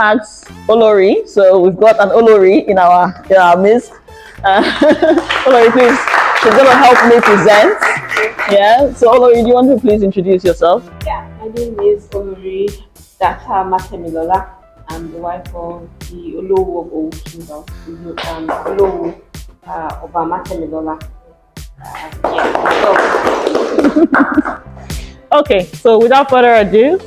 ask Olori. So we've got an Olori in our midst. Olori, please. She's going to help me present. Yeah. So Olori, do you want to please introduce yourself? Yeah. My name is Olori Data Matemilola. I'm the wife of the Olowo of Owu Kingdom. Olowo of Matemilola. Okay, so without further ado,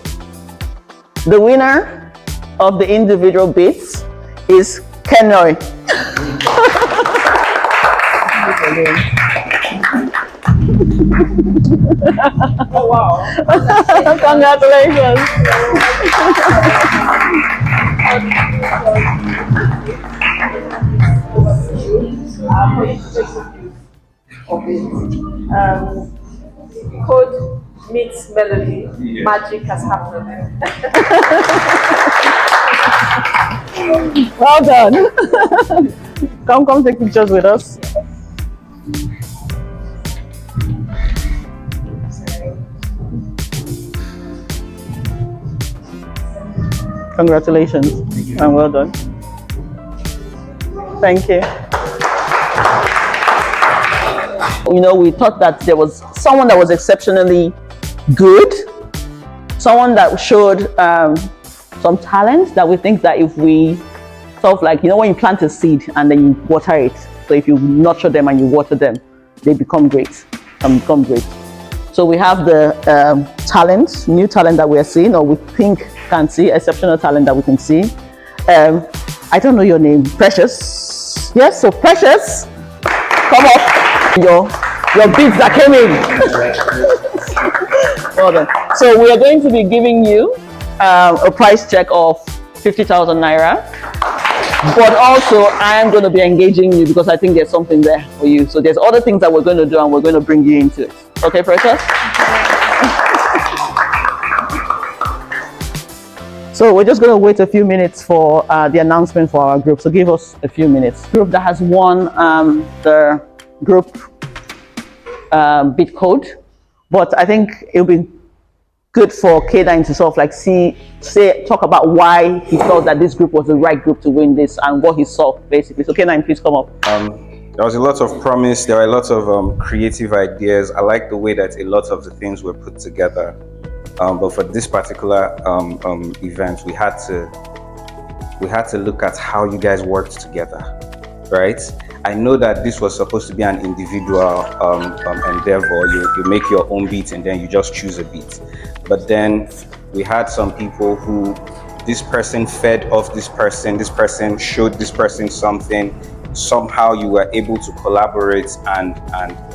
the winner of the individual bits is Kenroy. Oh wow! Congratulations! Code meets melody, magic has happened. Well done. Come take pictures with us. Congratulations and well done. Thank you. You know, we thought that there was someone that was exceptionally good, someone that showed some talent that we think that if we sort of like, you know, when you plant a seed and then you water it, so if you nurture them and you water them, they become great and become great. So we have the talent, new talent that we are seeing, or we think can see, exceptional talent that we can see. I don't know your name, Precious. Yes, so Precious, come up. Your bids that came in. Well done. So we are going to be giving you a price check of 50,000 naira. But also, I am going to be engaging you because I think there's something there for you. So there's other things that we're going to do and we're going to bring you into it. Okay, Precious? So we're just going to wait a few minutes for the announcement for our group. So give us a few minutes. Group that has won the group Beatcode, but I think it'll be good for K9 to sort of like talk about why he felt that this group was the right group to win this and what he saw basically. So K9, please come up. There was a lot of promise. There were a lot of creative ideas. I like the way that a lot of the things were put together. But for this particular event, we had to look at how you guys worked together, right? I know that this was supposed to be an individual endeavor. You make your own beat and then you just choose a beat. But then we had some people who, this person fed off this person showed this person something. Somehow you were able to collaborate and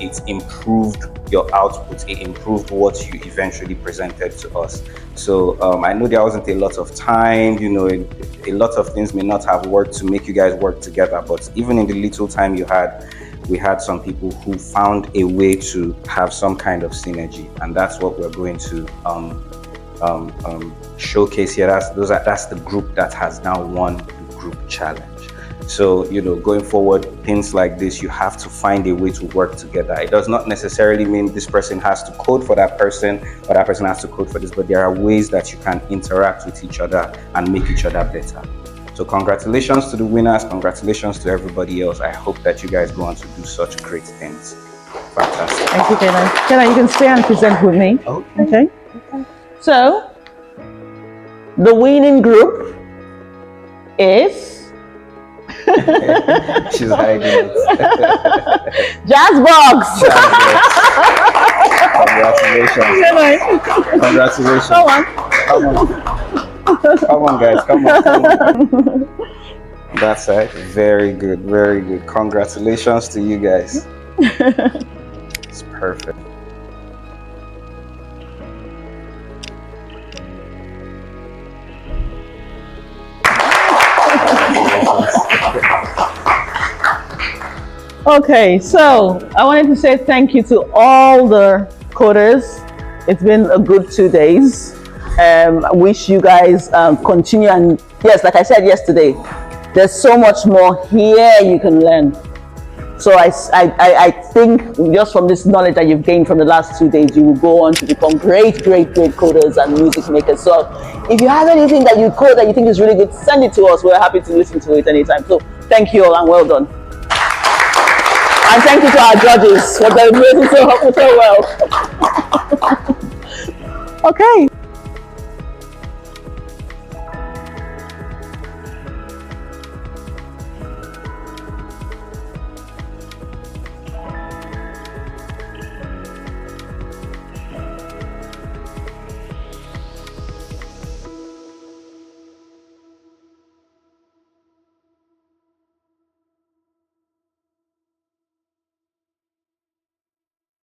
it improved your output. It improved what you eventually presented to us. So I know there wasn't a lot of time, you know, a lot of things may not have worked to make you guys work together, but even in the little time you had, we had some people who found a way to have some kind of synergy, and that's what we're going to showcase here. That's the group that has now won the group challenge. So, you know, going forward, things like this, you have to find a way to work together. It does not necessarily mean this person has to code for that person or that person has to code for this, but there are ways that you can interact with each other and make each other better. So congratulations to the winners, congratulations to everybody else. I hope that you guys go on to do such great things. Fantastic. Thank you, Kenan. Kenan, you can stay and present with me. Okay. So, the winning group is... She's hiding it. Jazzbox. Congratulations. Congratulations. Come on, guys. Come on. That's it. Very good. Very good. Congratulations to you guys. It's perfect. Okay, so I wanted to say thank you to all the coders. It's been a good 2 days. I wish you guys continue, and yes, like I said yesterday, there's so much more here you can learn. So I think just from this knowledge that you've gained from the last 2 days, you will go on to become great coders and music makers. So if you have anything that you code that you think is really good, send it to us. We're happy to listen to it anytime. So thank you all and well done. And thank you to our judges for deliberating so well. Okay.